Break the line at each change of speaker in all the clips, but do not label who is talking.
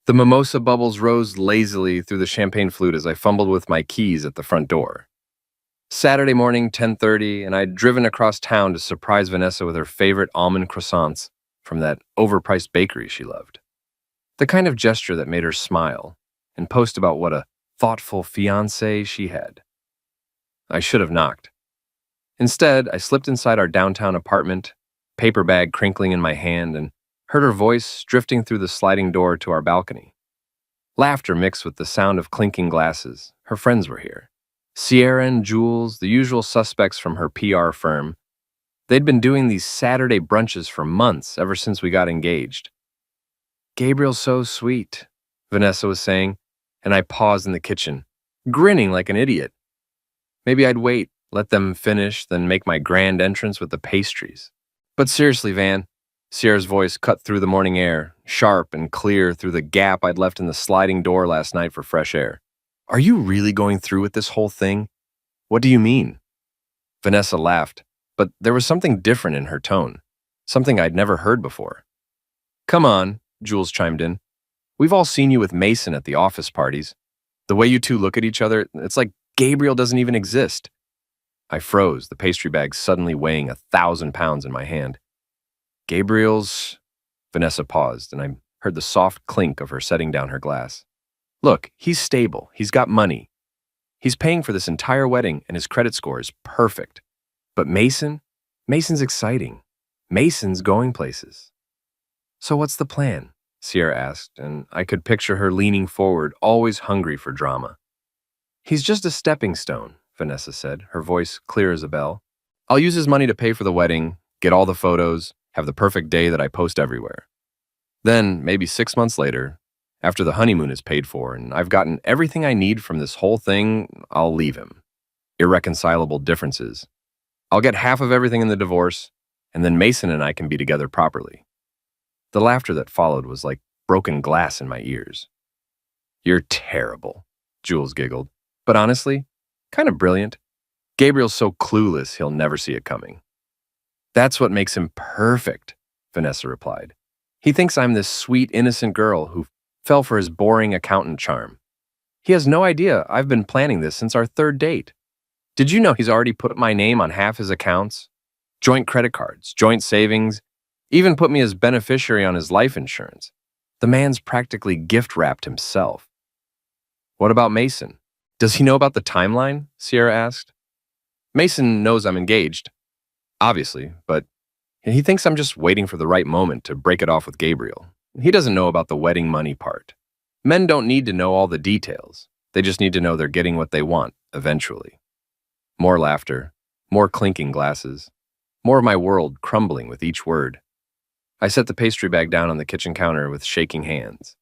The mimosa bubbles rose lazily through the champagne flute as I fumbled with my keys at the front door. Saturday morning, 10:30, and I'd driven across town to surprise Vanessa with her favorite almond croissants from that overpriced bakery she loved. The kind of gesture that made her smile and post about what a thoughtful fiancé she had. I should have knocked. Instead, I slipped inside our downtown apartment, paper bag crinkling in my hand, and heard her voice drifting through the sliding door to our balcony. Laughter mixed with the sound of clinking glasses. Her friends were here. Sierra and Jules, the usual suspects from her PR firm. They'd been doing these Saturday brunches for months, ever since we got engaged. "Gabriel's so sweet," Vanessa was saying, and I paused in the kitchen, grinning like an idiot. Maybe I'd wait, let them finish, then make my grand entrance with the pastries. "But seriously, Van," Sierra's voice cut through the morning air, sharp and clear through the gap I'd left in the sliding door last night for fresh air. "Are you really going through with this whole thing? What do you mean?" Vanessa laughed, but there was something different in her tone, something I'd never heard before. "Come on," Jules chimed in. "We've all seen you with Mason at the office parties. The way you two look at each other, it's like Gabriel doesn't even exist." I froze, the pastry bag suddenly weighing 1,000 pounds in my hand. "Gabriel's..." Vanessa paused, and I heard the soft clink of her setting down her glass. "Look, he's stable, he's got money. He's paying for this entire wedding, and his credit score is perfect. But Mason's exciting. Mason's going places." "So what's the plan?" Sierra asked, and I could picture her leaning forward, always hungry for drama. "He's just a stepping stone," Vanessa said, her voice clear as a bell. "I'll use his money to pay for the wedding, get all the photos, have the perfect day that I post everywhere. Then, maybe 6 months later, after the honeymoon is paid for and I've gotten everything I need from this whole thing, I'll leave him. Irreconcilable differences. I'll get half of everything in the divorce, and then Mason and I can be together properly." The laughter that followed was like broken glass in my ears. "You're terrible," Jules giggled. "But honestly, kind of brilliant. Gabriel's so clueless he'll never see it coming." "That's what makes him perfect," Vanessa replied. "He thinks I'm this sweet, innocent girl who fell for his boring accountant charm. He has no idea I've been planning this since our third date. Did you know he's already put my name on half his accounts? Joint credit cards, joint savings, even put me as beneficiary on his life insurance. The man's practically gift-wrapped himself." "What about Mason? Does he know about the timeline?" Sierra asked. "Mason knows I'm engaged, obviously, but he thinks I'm just waiting for the right moment to break it off with Gabriel. He doesn't know about the wedding money part. Men don't need to know all the details. They just need to know they're getting what they want, eventually." More laughter, more clinking glasses, more of my world crumbling with each word. I set the pastry bag down on the kitchen counter with shaking hands.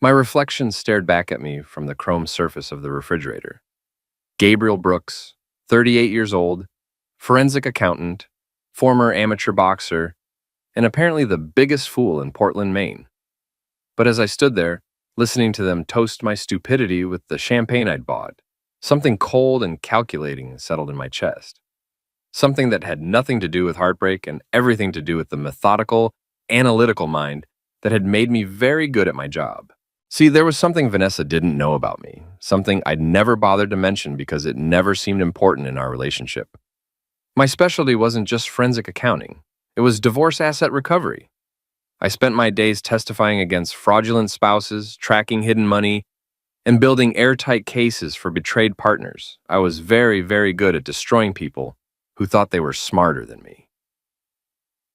My reflection stared back at me from the chrome surface of the refrigerator. Gabriel Brooks, 38 years old, forensic accountant, former amateur boxer, and apparently the biggest fool in Portland, Maine. But as I stood there, listening to them toast my stupidity with the champagne I'd bought, something cold and calculating settled in my chest. Something that had nothing to do with heartbreak and everything to do with the methodical, analytical mind that had made me very good at my job. See, there was something Vanessa didn't know about me, something I'd never bothered to mention because it never seemed important in our relationship. My specialty wasn't just forensic accounting. It was divorce asset recovery. I spent my days testifying against fraudulent spouses, tracking hidden money, and building airtight cases for betrayed partners. I was very, very good at destroying people who thought they were smarter than me.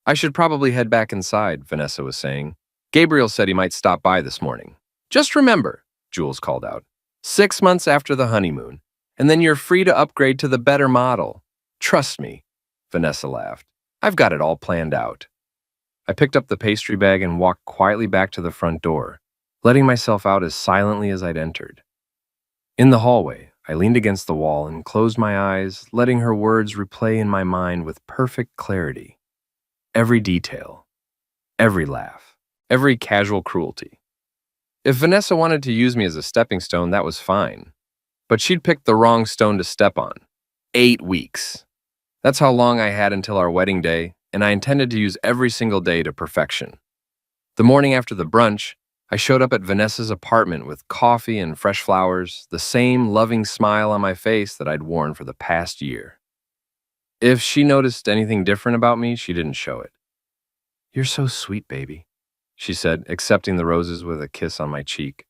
"I should probably head back inside," Vanessa was saying. "Gabriel said he might stop by this morning." "Just remember," Jules called out, 6 months after the honeymoon, and then you're free to upgrade to the better model. Trust me," Vanessa laughed. "I've got it all planned out." I picked up the pastry bag and walked quietly back to the front door, letting myself out as silently as I'd entered. In the hallway, I leaned against the wall and closed my eyes, letting her words replay in my mind with perfect clarity. Every detail, every laugh, every casual cruelty. If Vanessa wanted to use me as a stepping stone, that was fine. But she'd picked the wrong stone to step on. 8 weeks. That's how long I had until our wedding day, and I intended to use every single day to perfection. The morning after the brunch, I showed up at Vanessa's apartment with coffee and fresh flowers, the same loving smile on my face that I'd worn for the past year. If she noticed anything different about me, she didn't show it. "You're so sweet, baby," she said, accepting the roses with a kiss on my cheek.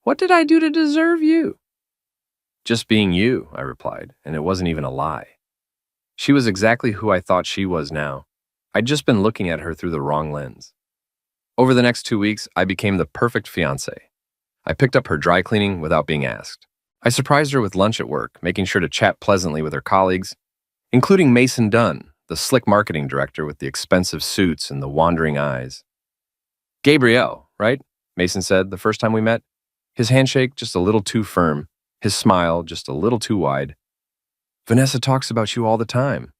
"What did I do to deserve you?" "Just being you," I replied, and it wasn't even a lie. She was exactly who I thought she was now. I'd just been looking at her through the wrong lens. Over the next 2 weeks, I became the perfect fiancé. I picked up her dry cleaning without being asked. I surprised her with lunch at work, making sure to chat pleasantly with her colleagues, including Mason Dunn, the slick marketing director with the expensive suits and the wandering eyes. "Gabrielle, right?" Mason said the first time we met. His handshake just a little too firm, his smile just a little too wide. "Vanessa talks about you all the time."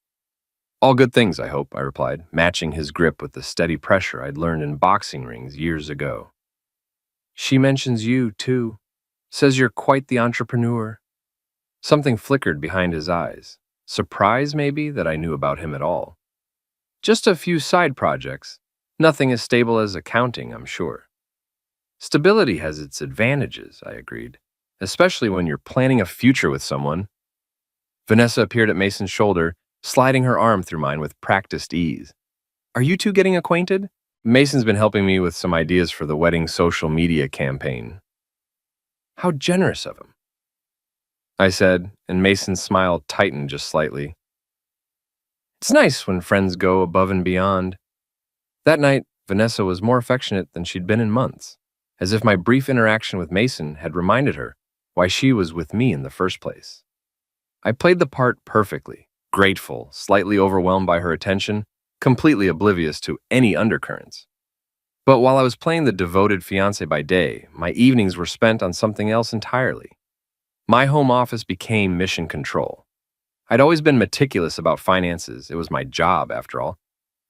"All good things, I hope," I replied, matching his grip with the steady pressure I'd learned in boxing rings years ago. "She mentions you, too. Says you're quite the entrepreneur." Something flickered behind his eyes. Surprise, maybe, that I knew about him at all. "Just a few side projects. Nothing as stable as accounting, I'm sure." "Stability has its advantages," I agreed, "especially when you're planning a future with someone." Vanessa appeared at Mason's shoulder, sliding her arm through mine with practiced ease. "Are you two getting acquainted?" "Mason's been helping me with some ideas for the wedding social media campaign." "How generous of him," I said, and Mason's smile tightened just slightly. "It's nice when friends go above and beyond." That night, Vanessa was more affectionate than she'd been in months, as if my brief interaction with Mason had reminded her why she was with me in the first place. I played the part perfectly, grateful, slightly overwhelmed by her attention, completely oblivious to any undercurrents. But while I was playing the devoted fiancé by day, my evenings were spent on something else entirely. My home office became mission control. I'd always been meticulous about finances, it was my job after all,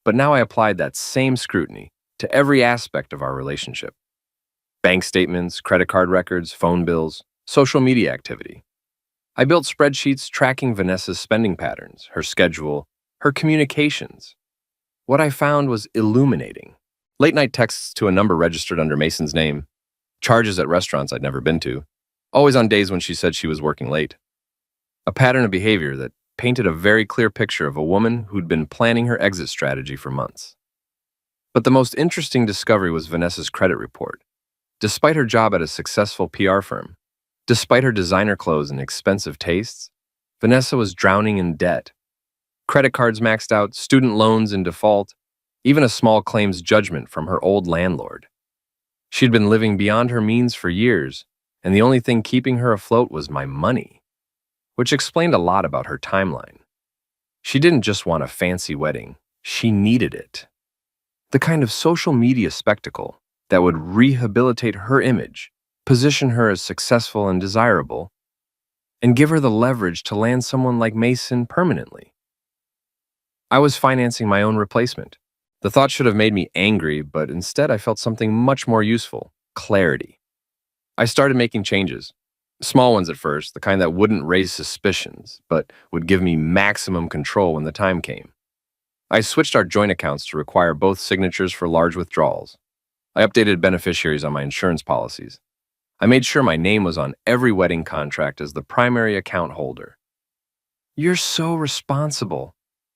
but now I applied that same scrutiny to every aspect of our relationship. Bank statements, credit card records, phone bills, social media activity. I built spreadsheets tracking Vanessa's spending patterns, her schedule, her communications. What I found was illuminating. Late-night texts to a number registered under Mason's name, charges at restaurants I'd never been to, always on days when she said she was working late. A pattern of behavior that painted a very clear picture of a woman who'd been planning her exit strategy for months. But the most interesting discovery was Vanessa's credit report. Despite her job at a successful PR firm, despite her designer clothes and expensive tastes, Vanessa was drowning in debt. Credit cards maxed out, student loans in default, even a small claims judgment from her old landlord. She'd been living beyond her means for years, and the only thing keeping her afloat was my money, which explained a lot about her timeline. She didn't just want a fancy wedding, she needed it. The kind of social media spectacle that would rehabilitate her image, position her as successful and desirable, and give her the leverage to land someone like Mason permanently. I was financing my own replacement. The thought should have made me angry, but instead I felt something much more useful: clarity. I started making changes. Small ones at first, the kind that wouldn't raise suspicions, but would give me maximum control when the time came. I switched our joint accounts to require both signatures for large withdrawals. I updated beneficiaries on my insurance policies. I made sure my name was on every wedding contract as the primary account holder. "You're so responsible,"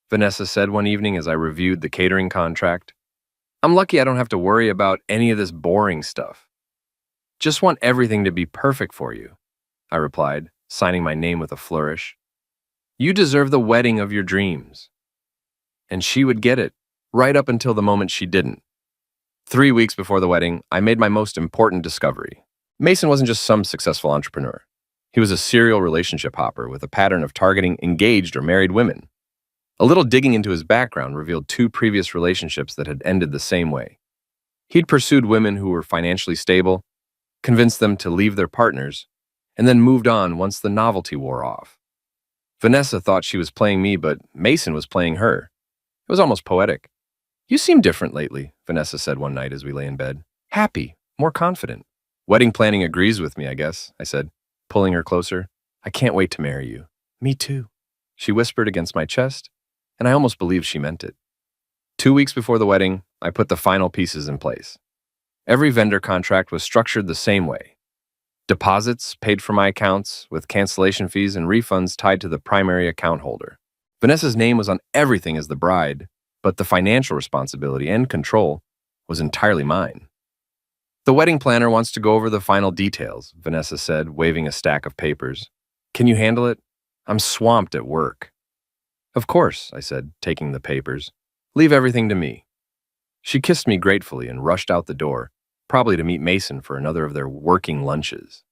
Vanessa said one evening as I reviewed the catering contract. "I'm lucky I don't have to worry about any of this boring stuff." "Just want everything to be perfect for you," I replied, signing my name with a flourish. "You deserve the wedding of your dreams." And she would get it, right up until the moment she didn't. 3 weeks before the wedding, I made my most important discovery. Mason wasn't just some successful entrepreneur. He was a serial relationship hopper with a pattern of targeting engaged or married women. A little digging into his background revealed 2 previous relationships that had ended the same way. He'd pursued women who were financially stable, convinced them to leave their partners, and then moved on once the novelty wore off. Vanessa thought she was playing me, but Mason was playing her. It was almost poetic. "You seem different lately," Vanessa said one night as we lay in bed. "Happy, more confident." "Wedding planning agrees with me, I guess," I said, pulling her closer. "I can't wait to marry you." "Me too," she whispered against my chest, and I almost believed she meant it. 2 weeks before the wedding, I put the final pieces in place. Every vendor contract was structured the same way. Deposits paid from my accounts, with cancellation fees and refunds tied to the primary account holder. Vanessa's name was on everything as the bride, but the financial responsibility and control was entirely mine. The wedding planner wants to go over the final details, Vanessa said, waving a stack of papers. Can you handle it? I'm swamped at work. Of course, I said, taking the papers. Leave everything to me. She kissed me gratefully and rushed out the door, probably to meet Mason for another of their working lunches.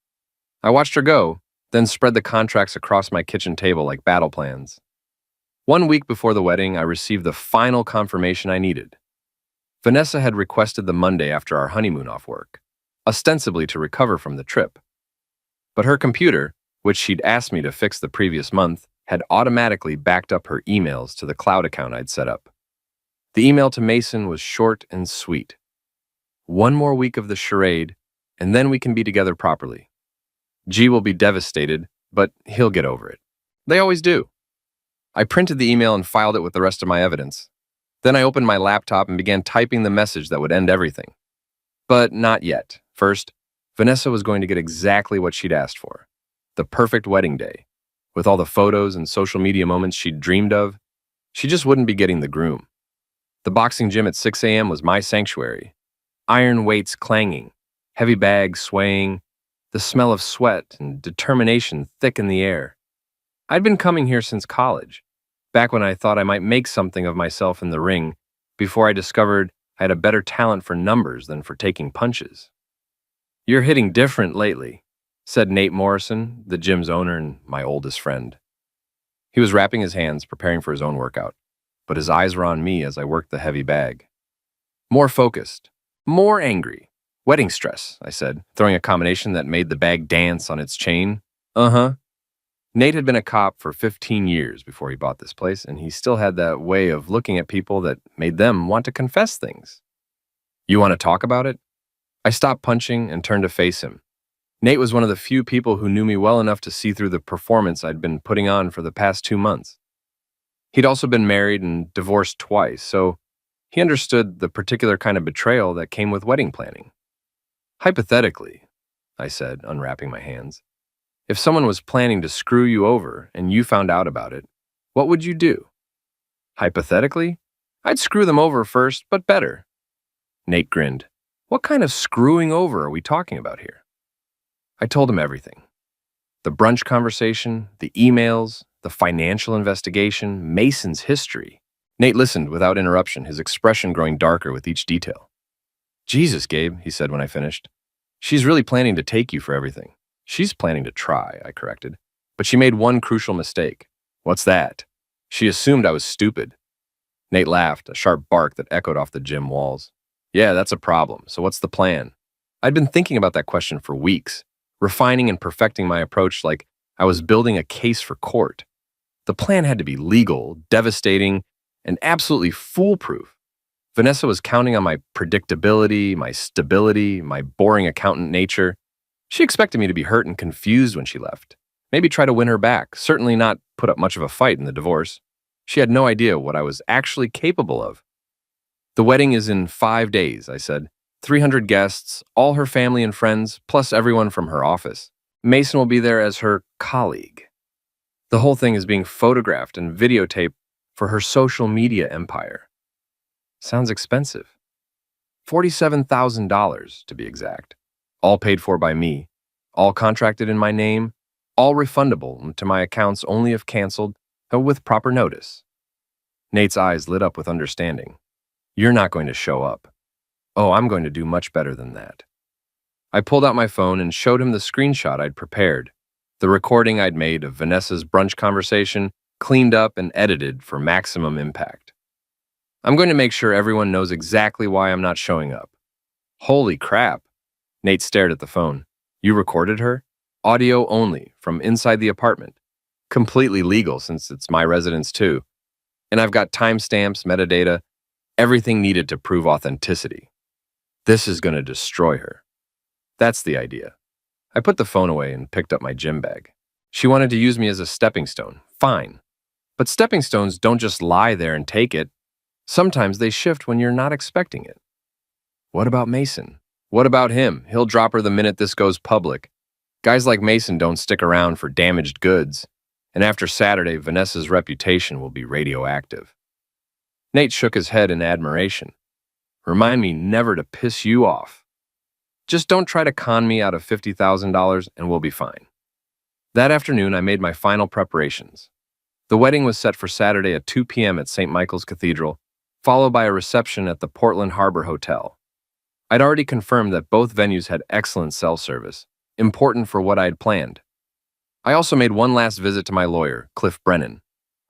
I watched her go, then spread the contracts across my kitchen table like battle plans. 1 week before the wedding, I received the final confirmation I needed. Vanessa had requested the Monday after our honeymoon off work, ostensibly to recover from the trip. But her computer, which she'd asked me to fix the previous month, had automatically backed up her emails to the cloud account I'd set up. The email to Mason was short and sweet. 1 more week of the charade, and then we can be together properly. G will be devastated, but he'll get over it. They always do. I printed the email and filed it with the rest of my evidence. Then I opened my laptop and began typing the message that would end everything. But not yet. First, Vanessa was going to get exactly what she'd asked for. The perfect wedding day. With all the photos and social media moments she'd dreamed of, she just wouldn't be getting the groom. The boxing gym at 6 a.m. was my sanctuary. Iron weights clanging, heavy bags swaying, the smell of sweat and determination thick in the air. I'd been coming here since college, back when I thought I might make something of myself in the ring, before I discovered I had a better talent for numbers than for taking punches. You're hitting different lately, said Nate Morrison, the gym's owner and my oldest friend. He was wrapping his hands, preparing for his own workout, but his eyes were on me as I worked the heavy bag. More focused, more angry. Wedding stress, I said, throwing a combination that made the bag dance on its chain. Uh-huh. Nate had been a cop for 15 years before he bought this place, and he still had that way of looking at people that made them want to confess things. You want to talk about it? I stopped punching and turned to face him. Nate was one of the few people who knew me well enough to see through the performance I'd been putting on for the past 2 months. He'd also been married and divorced twice, so he understood the particular kind of betrayal that came with wedding planning. Hypothetically, I said, unwrapping my hands, if someone was planning to screw you over and you found out about it, what would you do? Hypothetically, I'd screw them over first, but better. Nate grinned. What kind of screwing over are we talking about here? I told him everything. The brunch conversation, the emails, the financial investigation, Mason's history. Nate listened without interruption, his expression growing darker with each detail. Jesus, Gabe, he said when I finished. She's really planning to take you for everything. She's planning to try, I corrected. But she made one crucial mistake. What's that? She assumed I was stupid. Nate laughed, a sharp bark that echoed off the gym walls. Yeah, that's a problem. So what's the plan? I'd been thinking about that question for weeks, refining and perfecting my approach like I was building a case for court. The plan had to be legal, devastating, and absolutely foolproof. Vanessa was counting on my predictability, my stability, my boring accountant nature. She expected me to be hurt and confused when she left. Maybe try to win her back, certainly not put up much of a fight in the divorce. She had no idea what I was actually capable of. The wedding is in 5 days, I said. 300 guests, all her family and friends, plus everyone from her office. Mason will be there as her colleague. The whole thing is being photographed and videotaped for her social media empire. Sounds expensive. $47,000 to be exact. All paid for by me, all contracted in my name, all refundable to my accounts only if canceled with proper notice. Nate's eyes lit up with understanding. You're not going to show up. Oh, I'm going to do much better than that. I pulled out my phone and showed him the screenshot I'd prepared, the recording I'd made of Vanessa's brunch conversation, cleaned up and edited for maximum impact. I'm going to make sure everyone knows exactly why I'm not showing up. Holy crap. Nate stared at the phone. You recorded her? Audio only, from inside the apartment. Completely legal since it's my residence too. And I've got timestamps, metadata, everything needed to prove authenticity. This is going to destroy her. That's the idea. I put the phone away and picked up my gym bag. She wanted to use me as a stepping stone. Fine. But stepping stones don't just lie there and take it. Sometimes they shift when you're not expecting it. What about Mason? What about him? He'll drop her the minute this goes public. Guys like Mason don't stick around for damaged goods. And after Saturday, Vanessa's reputation will be radioactive. Nate shook his head in admiration. Remind me never to piss you off. Just don't try to con me out of $50,000 and we'll be fine. That afternoon, I made my final preparations. The wedding was set for Saturday at 2 p.m. at St. Michael's Cathedral, followed by a reception at the Portland Harbor Hotel. I'd already confirmed that both venues had excellent cell service, important for what I'd planned. I also made one last visit to my lawyer, Cliff Brennan,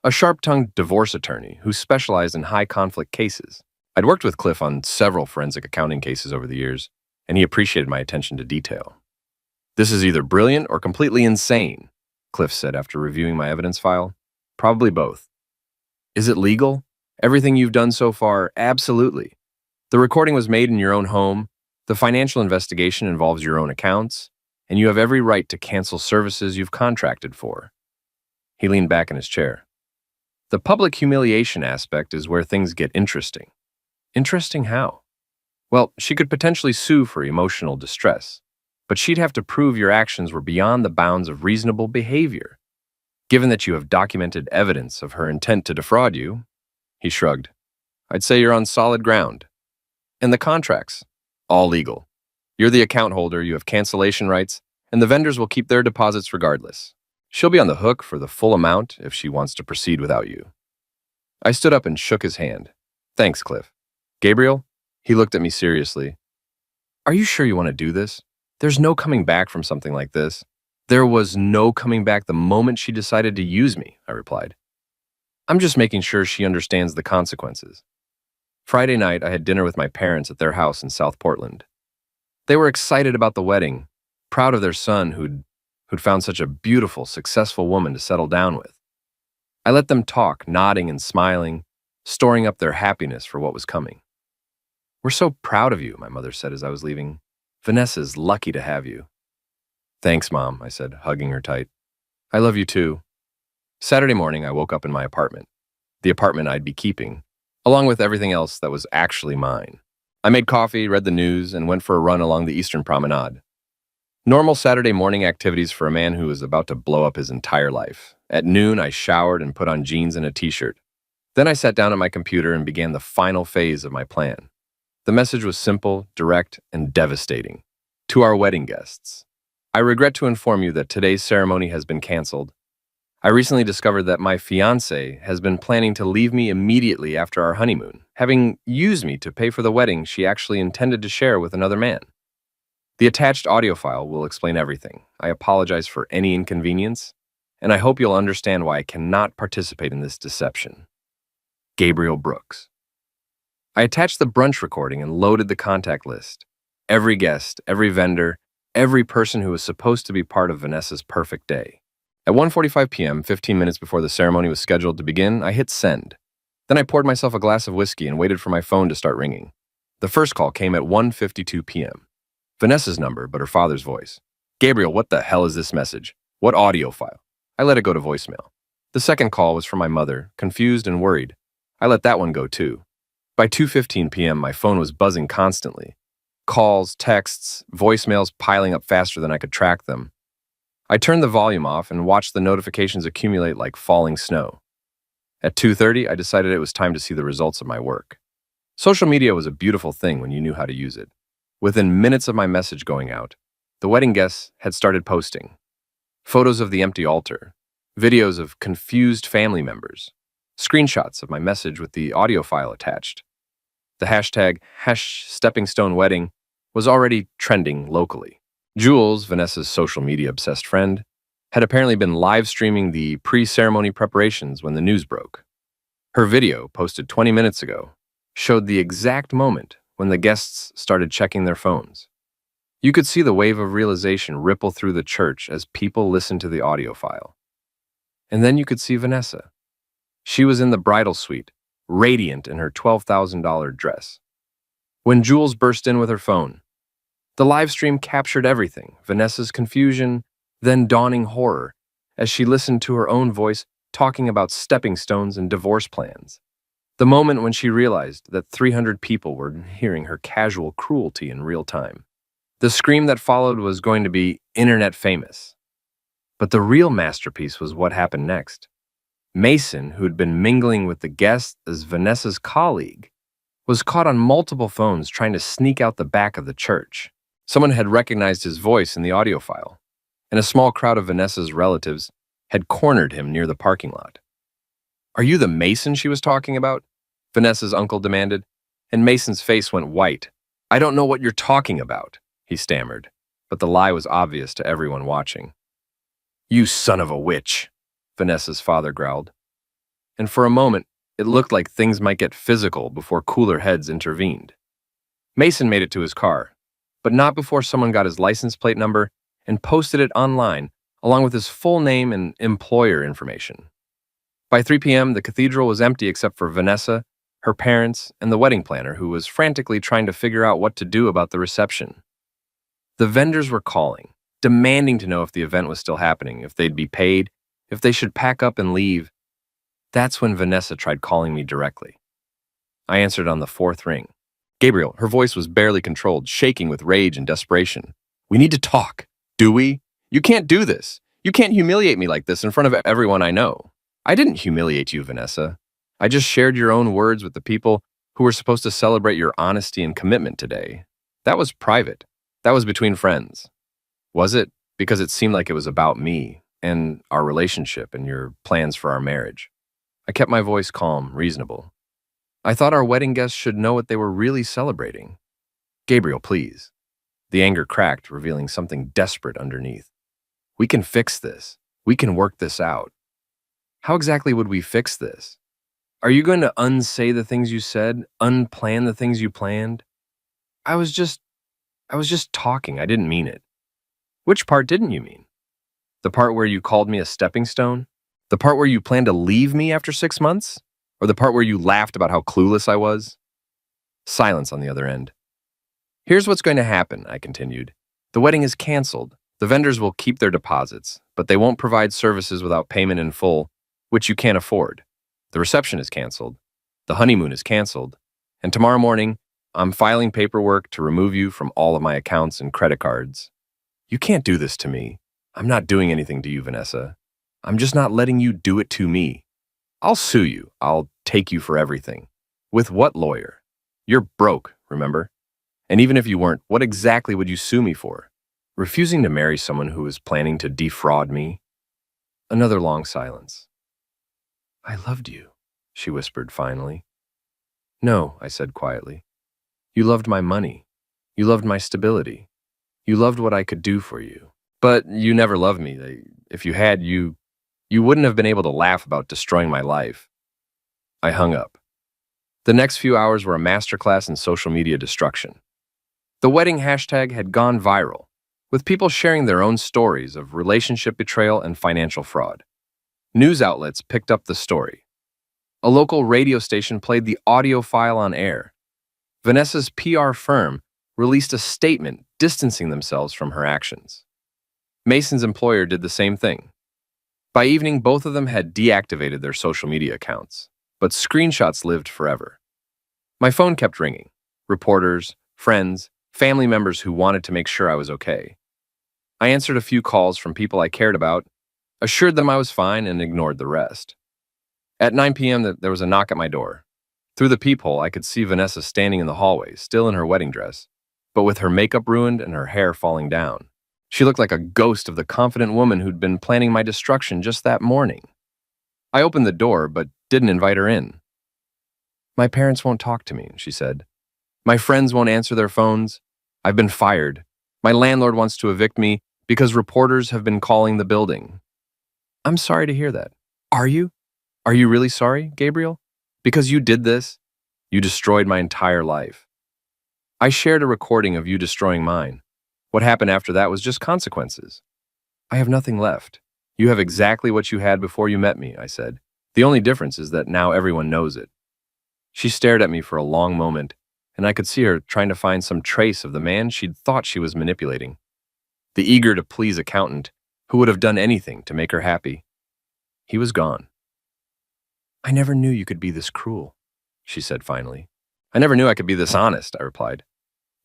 a sharp-tongued divorce attorney who specialized in high-conflict cases. I'd worked with Cliff on several forensic accounting cases over the years, and he appreciated my attention to detail. This is either brilliant or completely insane, Cliff said after reviewing my evidence file. Probably both. Is it legal? Everything you've done so far? Absolutely. The recording was made in your own home, the financial investigation involves your own accounts, and you have every right to cancel services you've contracted for. He leaned back in his chair. The public humiliation aspect is where things get interesting. Interesting how? Well, she could potentially sue for emotional distress, but she'd have to prove your actions were beyond the bounds of reasonable behavior. Given that you have documented evidence of her intent to defraud you, he shrugged, I'd say you're on solid ground. And the contracts? All legal. You're the account holder, you have cancellation rights, and the vendors will keep their deposits regardless. She'll be on the hook for the full amount if she wants to proceed without you. I stood up and shook his hand. Thanks, Cliff. Gabriel? He looked at me seriously. Are you sure you want to do this? There's no coming back from something like this. There was no coming back the moment she decided to use me, I replied. I'm just making sure she understands the consequences. Friday night, I had dinner with my parents at their house in South Portland. They were excited about the wedding, proud of their son who'd found such a beautiful, successful woman to settle down with. I let them talk, nodding and smiling, storing up their happiness for what was coming. We're so proud of you, my mother said as I was leaving. Vanessa's lucky to have you. Thanks, Mom, I said, hugging her tight. I love you too. Saturday morning, I woke up in my apartment, the apartment I'd be keeping, along with everything else that was actually mine. I made coffee, read the news, and went for a run along the Eastern Promenade. Normal Saturday morning activities for a man who was about to blow up his entire life. At noon, I showered and put on jeans and a t-shirt. Then I sat down at my computer and began the final phase of my plan. The message was simple, direct, and devastating. To our wedding guests. I regret to inform you that today's ceremony has been canceled. I recently discovered that my fiancée has been planning to leave me immediately after our honeymoon, having used me to pay for the wedding she actually intended to share with another man. The attached audio file will explain everything. I apologize for any inconvenience, and I hope you'll understand why I cannot participate in this deception. Gabriel Brooks. I attached the brunch recording and loaded the contact list. Every guest, every vendor, every person who was supposed to be part of Vanessa's perfect day. At 1:45 p.m., 15 minutes before the ceremony was scheduled to begin, I hit send. Then I poured myself a glass of whiskey and waited for my phone to start ringing. The first call came at 1:52 p.m. Vanessa's number, but her father's voice. Gabriel, what the hell is this message? What audio file? I let it go to voicemail. The second call was from my mother, confused and worried. I let that one go too. By 2:15 p.m., my phone was buzzing constantly. Calls, texts, voicemails piling up faster than I could track them. I turned the volume off and watched the notifications accumulate like falling snow. At 2:30, I decided it was time to see the results of my work. Social media was a beautiful thing when you knew how to use it. Within minutes of my message going out, the wedding guests had started posting. Photos of the empty altar, videos of confused family members, screenshots of my message with the audio file attached. The hashtag #SteppingStoneWedding was already trending locally. Jules, Vanessa's social media-obsessed friend, had apparently been live streaming the pre-ceremony preparations when the news broke. Her video, posted 20 minutes ago, showed the exact moment when the guests started checking their phones. You could see the wave of realization ripple through the church as people listened to the audio file. And then you could see Vanessa. She was in the bridal suite, radiant in her $12,000 dress. When Jules burst in with her phone, the live stream captured everything, Vanessa's confusion, then dawning horror, as she listened to her own voice talking about stepping stones and divorce plans. The moment when she realized that 300 people were hearing her casual cruelty in real time. The scream that followed was going to be internet famous. But the real masterpiece was what happened next. Mason, who had been mingling with the guests as Vanessa's colleague, was caught on multiple phones trying to sneak out the back of the church. Someone had recognized his voice in the audio file, and a small crowd of Vanessa's relatives had cornered him near the parking lot. "Are you the Mason she was talking about?" Vanessa's uncle demanded, and Mason's face went white. "I don't know what you're talking about," he stammered, but the lie was obvious to everyone watching. "You son of a witch," Vanessa's father growled. And for a moment, it looked like things might get physical before cooler heads intervened. Mason made it to his car, but not before someone got his license plate number and posted it online, along with his full name and employer information. By 3 p.m., the cathedral was empty except for Vanessa, her parents, and the wedding planner, who was frantically trying to figure out what to do about the reception. The vendors were calling, demanding to know if the event was still happening, if they'd be paid, if they should pack up and leave. That's when Vanessa tried calling me directly. I answered on the fourth ring. "Gabriel," her voice was barely controlled, shaking with rage and desperation. "We need to talk. Do we? You can't do this. You can't humiliate me like this in front of everyone I know." "I didn't humiliate you, Vanessa. I just shared your own words with the people who were supposed to celebrate your honesty and commitment today. That was private. That was between friends." "Was it? Because it seemed like it was about me and our relationship and your plans for our marriage." I kept my voice calm, reasonable. "I thought our wedding guests should know what they were really celebrating." "Gabriel, please." The anger cracked, revealing something desperate underneath. "We can fix this. We can work this out." "How exactly would we fix this? Are you going to unsay the things you said, unplan the things you planned?" I was just talking. I didn't mean it." "Which part didn't you mean? The part where you called me a stepping stone? The part where you planned to leave me after 6 months? Or the part where you laughed about how clueless I was?" Silence on the other end. "Here's what's going to happen," I continued. "The wedding is canceled. The vendors will keep their deposits, but they won't provide services without payment in full, which you can't afford. The reception is canceled. The honeymoon is canceled. And tomorrow morning, I'm filing paperwork to remove you from all of my accounts and credit cards." "You can't do this to me. I'm not doing anything to you, Vanessa. I'm just not letting you do it to me. I'll sue you. I'll take you for everything." "With what lawyer? You're broke, remember? And even if you weren't, what exactly would you sue me for? Refusing to marry someone who was planning to defraud me?" Another long silence. "I loved you," she whispered finally. "No," I said quietly. "You loved my money. You loved my stability. You loved what I could do for you. But you never loved me. If you had, you wouldn't have been able to laugh about destroying my life." I hung up. The next few hours were a masterclass in social media destruction. The wedding hashtag had gone viral, with people sharing their own stories of relationship betrayal and financial fraud. News outlets picked up the story. A local radio station played the audio file on air. Vanessa's PR firm released a statement distancing themselves from her actions. Mason's employer did the same thing. By evening, both of them had deactivated their social media accounts, but screenshots lived forever. My phone kept ringing. Reporters, friends, family members who wanted to make sure I was okay. I answered a few calls from people I cared about, assured them I was fine, and ignored the rest. At 9 p.m., there was a knock at my door. Through the peephole, I could see Vanessa standing in the hallway, still in her wedding dress, but with her makeup ruined and her hair falling down. She looked like a ghost of the confident woman who'd been planning my destruction just that morning. I opened the door, but didn't invite her in. "My parents won't talk to me," she said. "My friends won't answer their phones. I've been fired. My landlord wants to evict me because reporters have been calling the building." "I'm sorry to hear that." "Are you? Are you really sorry, Gabriel? Because you did this? You destroyed my entire life." I shared a recording of you destroying mine. What happened after that was just consequences. "I have nothing left. You have exactly what you had before you met me," I said. "The only difference is that now everyone knows it." She stared at me for a long moment, and I could see her trying to find some trace of the man she'd thought she was manipulating. The eager-to-please accountant who would have done anything to make her happy. He was gone. "I never knew you could be this cruel," she said finally. "I never knew I could be this honest," I replied.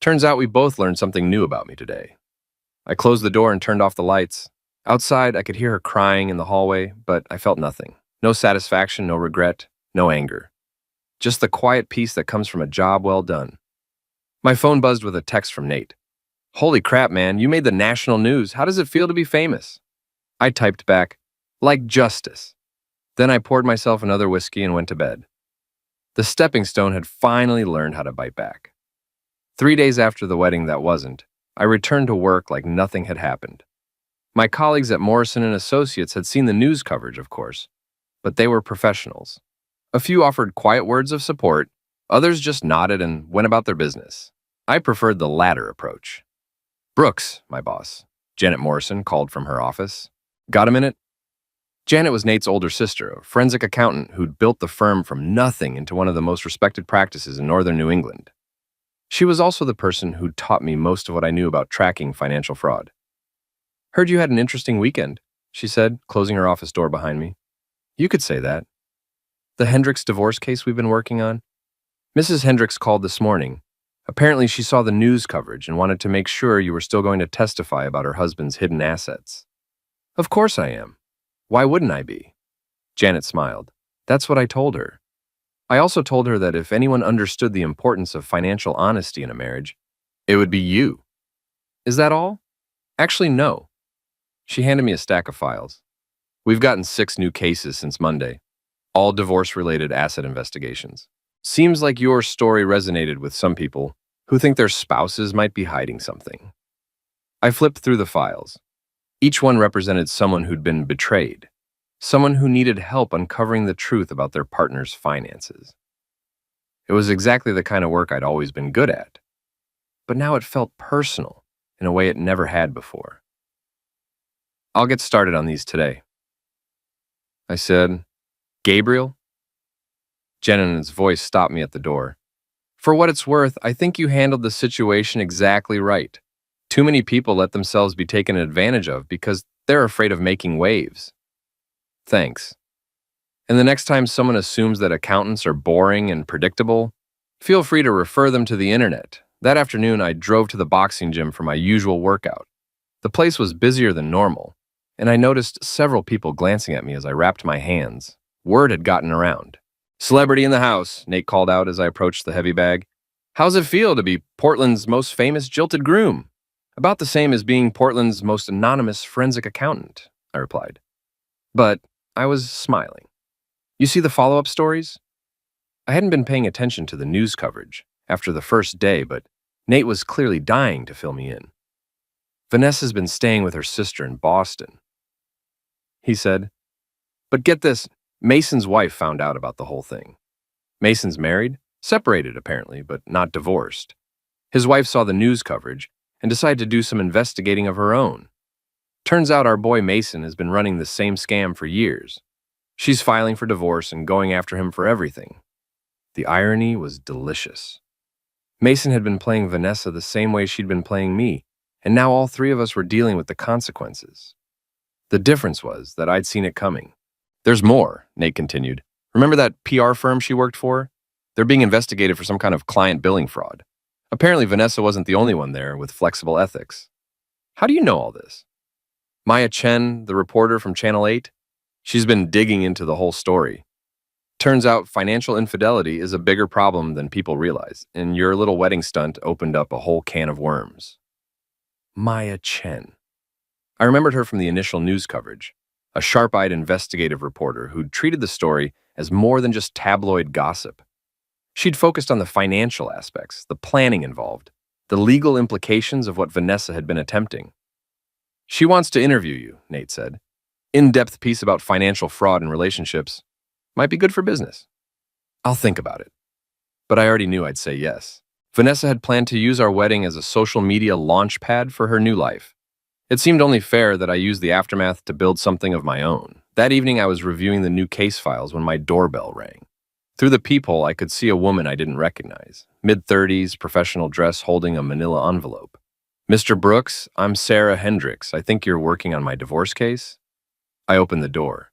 Turns out we both learned something new about me today. I closed the door and turned off the lights. Outside, I could hear her crying in the hallway, but I felt nothing. No satisfaction, no regret, no anger. Just the quiet peace that comes from a job well done. My phone buzzed with a text from Nate. "Holy crap, man, you made the national news. How does it feel to be famous?" I typed back, "Like justice." Then I poured myself another whiskey and went to bed. The stepping stone had finally learned how to bite back. 3 days after the wedding that wasn't, I returned to work like nothing had happened. My colleagues at Morrison and Associates had seen the news coverage, of course, but they were professionals. A few offered quiet words of support, others just nodded and went about their business. I preferred the latter approach. "Brooks, my boss," Janet Morrison called from her office. "Got a minute?" Janet was Nate's older sister, a forensic accountant who'd built the firm from nothing into one of the most respected practices in northern New England. She was also the person who'd taught me most of what I knew about tracking financial fraud. "Heard you had an interesting weekend," she said, closing her office door behind me. "You could say that." "The Hendricks divorce case we've been working on?" "Mrs. Hendricks called this morning. Apparently she saw the news coverage and wanted to make sure you were still going to testify about her husband's hidden assets." "Of course I am. Why wouldn't I be?" Janet smiled. "That's what I told her. I also told her that if anyone understood the importance of financial honesty in a marriage, it would be you." "Is that all?" "Actually, no." She handed me a stack of files. "We've gotten 6 new cases since Monday, all divorce-related asset investigations. Seems like your story resonated with some people who think their spouses might be hiding something." I flipped through the files. Each one represented someone who'd been betrayed, someone who needed help uncovering the truth about their partner's finances. It was exactly the kind of work I'd always been good at, but now it felt personal in a way it never had before. "I'll get started on these today," I said. "Gabriel?" Jennan's voice stopped me at the door. "For what it's worth, I think you handled the situation exactly right. Too many people let themselves be taken advantage of because they're afraid of making waves." "Thanks. And the next time someone assumes that accountants are boring and predictable, feel free to refer them to the internet." That afternoon, I drove to the boxing gym for my usual workout. The place was busier than normal, and I noticed several people glancing at me as I wrapped my hands. Word had gotten around. "Celebrity in the house," Nate called out as I approached the heavy bag. "How's it feel to be Portland's most famous jilted groom?" "About the same as being Portland's most anonymous forensic accountant," I replied. But I was smiling. "You see the follow-up stories?" I hadn't been paying attention to the news coverage after the first day, but Nate was clearly dying to fill me in. "Vanessa's been staying with her sister in Boston," he said. "But get this, Mason's wife found out about the whole thing. Mason's married, separated apparently, but not divorced. His wife saw the news coverage and decided to do some investigating of her own. Turns out our boy Mason has been running the same scam for years. She's filing for divorce and going after him for everything." The irony was delicious. Mason had been playing Vanessa the same way she'd been playing me, and now all 3 of us were dealing with the consequences. The difference was that I'd seen it coming. "There's more," Nate continued. "Remember that PR firm she worked for? They're being investigated for some kind of client billing fraud. Apparently Vanessa wasn't the only one there with flexible ethics." "How do you know all this?" "Maya Chen, the reporter from Channel 8, she's been digging into the whole story. Turns out financial infidelity is a bigger problem than people realize, and your little wedding stunt opened up a whole can of worms." Maya Chen. I remembered her from the initial news coverage, a sharp-eyed investigative reporter who'd treated the story as more than just tabloid gossip. She'd focused on the financial aspects, the planning involved, the legal implications of what Vanessa had been attempting. "She wants to interview you," Nate said. "In-depth piece about financial fraud and relationships. Might be good for business." "I'll think about it." But I already knew I'd say yes. Vanessa had planned to use our wedding as a social media launch pad for her new life. It seemed only fair that I use the aftermath to build something of my own. That evening, I was reviewing the new case files when my doorbell rang. Through the peephole, I could see a woman I didn't recognize, mid-30s, professional dress holding a manila envelope. "Mr. Brooks, I'm Sarah Hendricks. I think you're working on my divorce case?" I opened the door.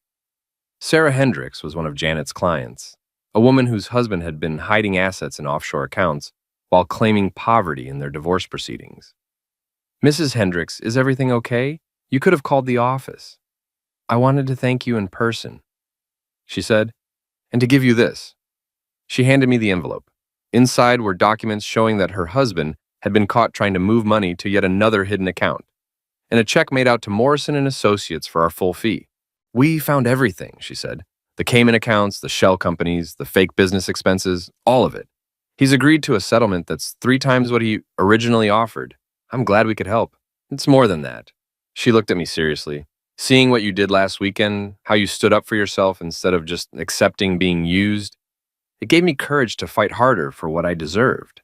Sarah Hendricks was one of Janet's clients, a woman whose husband had been hiding assets in offshore accounts while claiming poverty in their divorce proceedings. "Mrs. Hendricks, is everything okay? You could have called the office. I wanted to thank you in person," she said, "and to give you this." She handed me the envelope. Inside were documents showing that her husband had been caught trying to move money to yet another hidden account, and a check made out to Morrison and Associates for our full fee. "We found everything," she said. "The Cayman accounts, the shell companies, the fake business expenses, all of it. He's agreed to a settlement that's 3 times what he originally offered. I'm glad we could help. It's more than that." She looked at me seriously. "Seeing what you did last weekend, how you stood up for yourself instead of just accepting being used, it gave me courage to fight harder for what I deserved."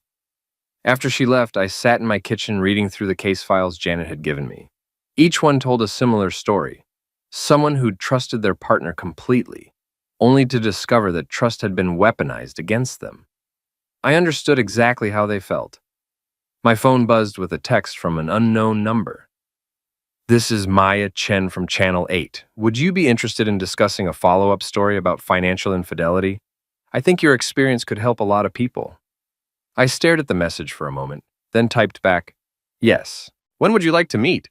After she left, I sat in my kitchen reading through the case files Janet had given me. Each one told a similar story. Someone who'd trusted their partner completely, only to discover that trust had been weaponized against them. I understood exactly how they felt. My phone buzzed with a text from an unknown number. "This is Maya Chen from Channel 8. Would you be interested in discussing a follow-up story about financial infidelity? I think your experience could help a lot of people." I stared at the message for a moment, then typed back, "Yes. When would you like to meet?"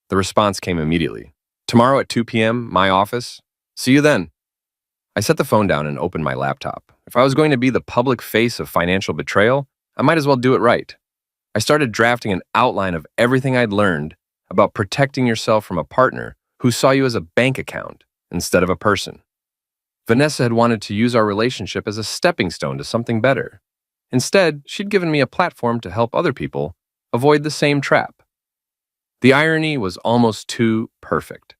The response came immediately. "Tomorrow at 2 p.m., my office. See you then." I set the phone down and opened my laptop. If I was going to be the public face of financial betrayal, I might as well do it right. I started drafting an outline of everything I'd learned about protecting yourself from a partner who saw you as a bank account instead of a person. Vanessa had wanted to use our relationship as a stepping stone to something better. Instead, she'd given me a platform to help other people avoid the same trap. The irony was almost too perfect.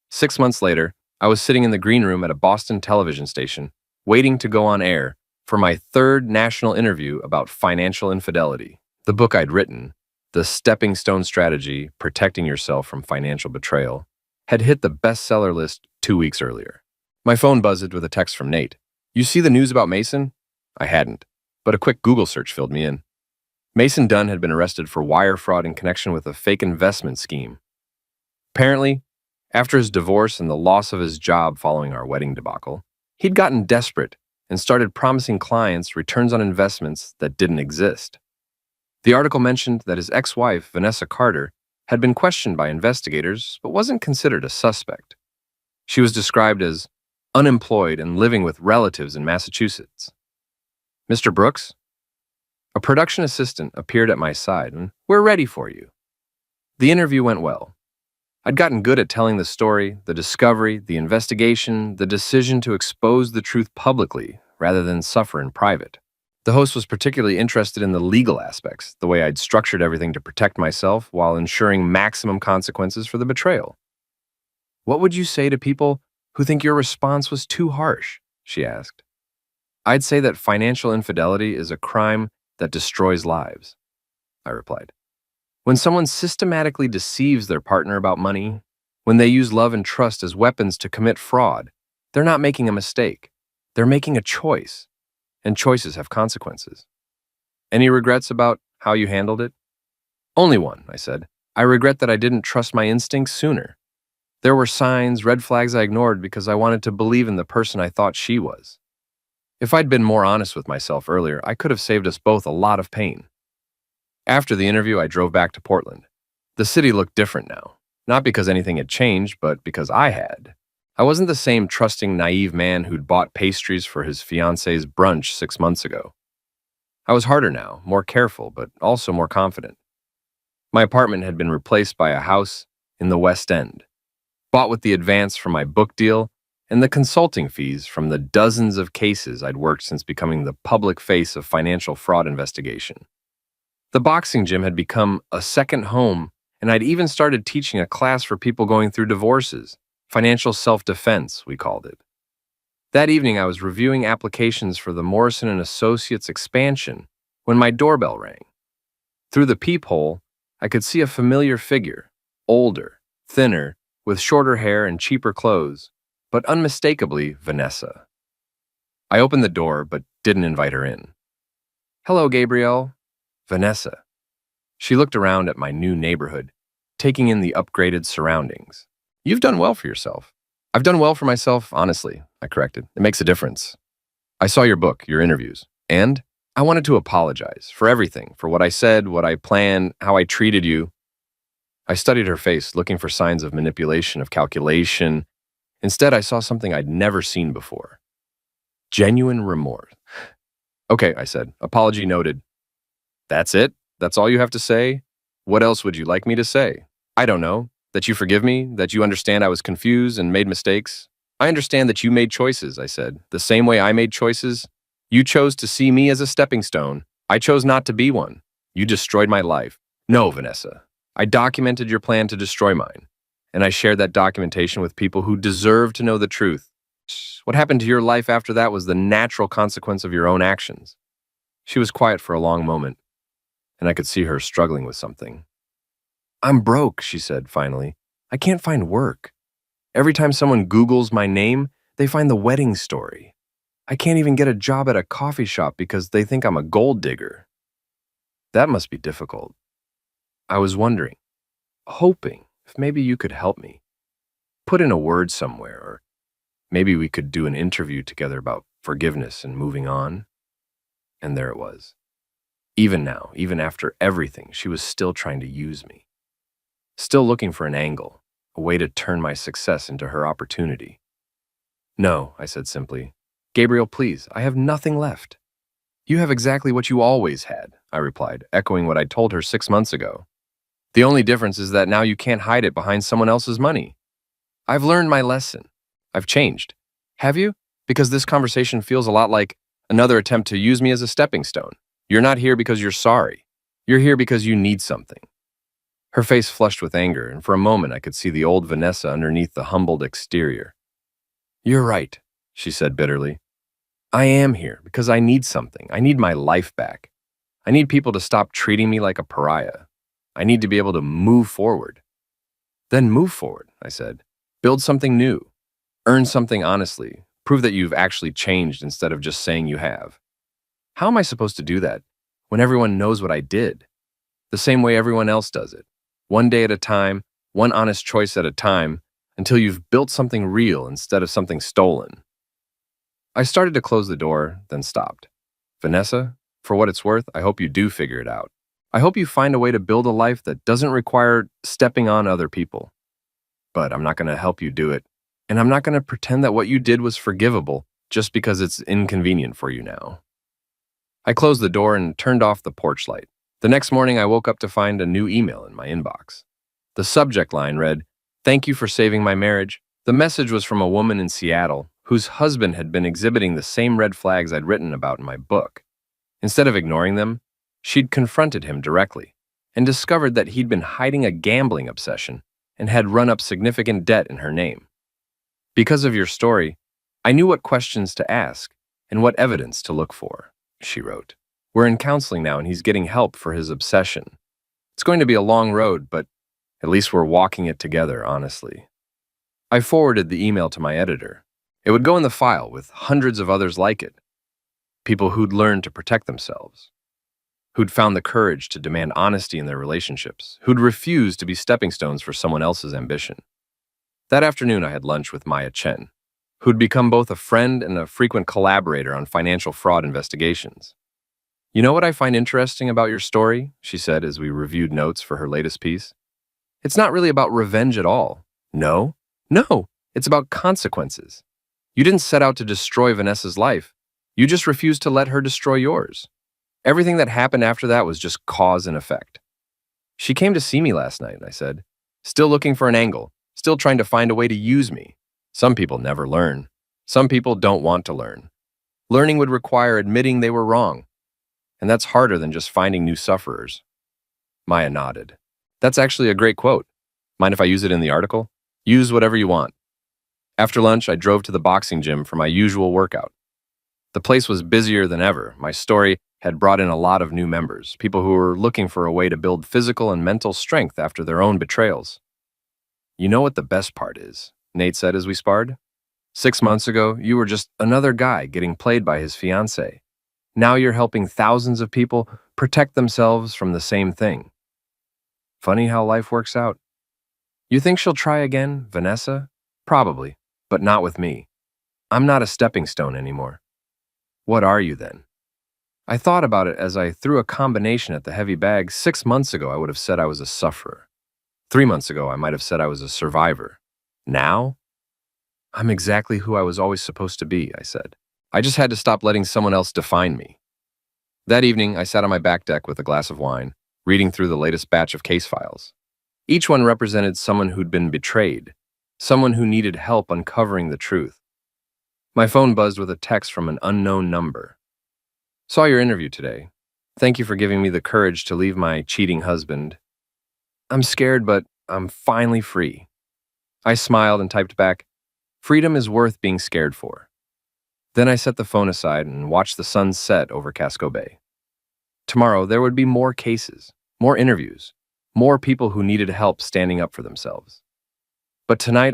6 months later, I was sitting in the green room at a Boston television station, waiting to go on air for my third national interview about financial infidelity. The book I'd written, The Stepping Stone Strategy, Protecting Yourself from Financial Betrayal, had hit the bestseller list 2 weeks earlier. My phone buzzed with a text from Nate. "You see the news about Mason?" I hadn't, but a quick Google search filled me in. Mason Dunn had been arrested for wire fraud in connection with a fake investment scheme. Apparently, after his divorce and the loss of his job following our wedding debacle, he'd gotten desperate and started promising clients returns on investments that didn't exist. The article mentioned that his ex-wife, Vanessa Carter, had been questioned by investigators but wasn't considered a suspect. She was described as unemployed and living with relatives in Massachusetts. "Mr. Brooks?" A production assistant appeared at my side, and "We're ready for you." The interview went well. I'd gotten good at telling the story, the discovery, the investigation, the decision to expose the truth publicly rather than suffer in private. The host was particularly interested in the legal aspects, the way I'd structured everything to protect myself while ensuring maximum consequences for the betrayal. "What would you say to people who think your response was too harsh?" she asked. "I'd say that financial infidelity is a crime that destroys lives," I replied. "When someone systematically deceives their partner about money, when they use love and trust as weapons to commit fraud, they're not making a mistake. They're making a choice, and choices have consequences." "Any regrets about how you handled it?" "Only one," I said. "I regret that I didn't trust my instincts sooner. There were signs, red flags I ignored because I wanted to believe in the person I thought she was. If I'd been more honest with myself earlier, I could have saved us both a lot of pain." After the interview, I drove back to Portland. The city looked different now, not because anything had changed, but because I had. I wasn't the same trusting, naive man who'd bought pastries for his fiance's brunch 6 months ago. I was harder now, more careful, but also more confident. My apartment had been replaced by a house in the West End, bought with the advance from my book deal and the consulting fees from the dozens of cases I'd worked since becoming the public face of financial fraud investigation. The boxing gym had become a second home, and I'd even started teaching a class for people going through divorces. Financial self-defense, we called it. That evening, I was reviewing applications for the Morrison and Associates expansion when my doorbell rang. Through the peephole, I could see a familiar figure, older, thinner, with shorter hair and cheaper clothes, but unmistakably Vanessa. I opened the door, but didn't invite her in. "Hello, Gabrielle." Vanessa. She looked around at my new neighborhood, taking in the upgraded surroundings. "You've done well for yourself." "I've done well for myself, honestly," I corrected. "It makes a difference." "I saw your book, your interviews. And?" I wanted to apologize for everything, for what I said, what I planned, how I treated you. I studied her face, looking for signs of manipulation, of calculation. Instead, I saw something I'd never seen before. Genuine remorse. Okay, I said. Apology noted. That's it? That's all you have to say? What else would you like me to say? I don't know. That you forgive me? That you understand I was confused and made mistakes? I understand that you made choices, I said. The same way I made choices. You chose to see me as a stepping stone. I chose not to be one. You destroyed my life. No, Vanessa. I documented your plan to destroy mine. And I shared that documentation with people who deserve to know the truth. What happened to your life after that was the natural consequence of your own actions. She was quiet for a long moment, and I could see her struggling with something. I'm broke, she said finally. I can't find work. Every time someone Googles my name, they find the wedding story. I can't even get a job at a coffee shop because they think I'm a gold digger. That must be difficult. I was wondering, hoping if maybe you could help me. Put in a word somewhere, or maybe we could do an interview together about forgiveness and moving on. And there it was. Even now, even after everything, she was still trying to use me. Still looking for an angle, a way to turn my success into her opportunity. No, I said simply. Gabriel, please, I have nothing left. You have exactly what you always had, I replied, echoing what I'd told her 6 months ago. The only difference is that now you can't hide it behind someone else's money. I've learned my lesson. I've changed. Have you? Because this conversation feels a lot like another attempt to use me as a stepping stone. You're not here because you're sorry. You're here because you need something. Her face flushed with anger, and for a moment I could see the old Vanessa underneath the humbled exterior. You're right, she said bitterly. I am here because I need something. I need my life back. I need people to stop treating me like a pariah. I need to be able to move forward. Then move forward, I said. Build something new. Earn something honestly. Prove that you've actually changed instead of just saying you have. How am I supposed to do that when everyone knows what I did? The same way everyone else does it. One day at a time, one honest choice at a time, until you've built something real instead of something stolen. I started to close the door, then stopped. Vanessa, for what it's worth, I hope you do figure it out. I hope you find a way to build a life that doesn't require stepping on other people. But I'm not going to help you do it, and I'm not going to pretend that what you did was forgivable just because it's inconvenient for you now. I closed the door and turned off the porch light. The next morning, I woke up to find a new email in my inbox. The subject line read, "Thank you for saving my marriage." The message was from a woman in Seattle whose husband had been exhibiting the same red flags I'd written about in my book. Instead of ignoring them, she'd confronted him directly and discovered that he'd been hiding a gambling obsession and had run up significant debt in her name. Because of your story, I knew what questions to ask and what evidence to look for, she wrote. We're in counseling now and he's getting help for his obsession. It's going to be a long road, but at least we're walking it together, honestly. I forwarded the email to my editor. It would go in the file with hundreds of others like it. People who'd learned to protect themselves, who'd found the courage to demand honesty in their relationships, who'd refused to be stepping stones for someone else's ambition. That afternoon, I had lunch with Maya Chen, who'd become both a friend and a frequent collaborator on financial fraud investigations. You know what I find interesting about your story, she said as we reviewed notes for her latest piece? It's not really about revenge at all. No, it's about consequences. You didn't set out to destroy Vanessa's life. You just refused to let her destroy yours. Everything that happened after that was just cause and effect. She came to see me last night, I said, still looking for an angle, still trying to find a way to use me. Some people never learn. Some people don't want to learn. Learning would require admitting they were wrong. And that's harder than just finding new sufferers. Maya nodded. That's actually a great quote. Mind if I use it in the article? Use whatever you want. After lunch, I drove to the boxing gym for my usual workout. The place was busier than ever. My story had brought in a lot of new members, people who were looking for a way to build physical and mental strength after their own betrayals. You know what the best part is, Nate said as we sparred. 6 months ago, you were just another guy getting played by his fiancée. Now you're helping thousands of people protect themselves from the same thing. Funny how life works out. You think she'll try again, Vanessa? Probably, but not with me. I'm not a stepping stone anymore. What are you then? I thought about it as I threw a combination at the heavy bag. 6 months ago, I would have said I was a sufferer. 3 months ago, I might have said I was a survivor. Now, I'm exactly who I was always supposed to be, I said. I just had to stop letting someone else define me. That evening, I sat on my back deck with a glass of wine, reading through the latest batch of case files. Each one represented someone who'd been betrayed, someone who needed help uncovering the truth. My phone buzzed with a text from an unknown number. Saw your interview today. Thank you for giving me the courage to leave my cheating husband. I'm scared, but I'm finally free. I smiled and typed back, freedom is worth being scared for. Then I set the phone aside and watched the sun set over Casco Bay. Tomorrow, there would be more cases, more interviews, more people who needed help standing up for themselves. But tonight,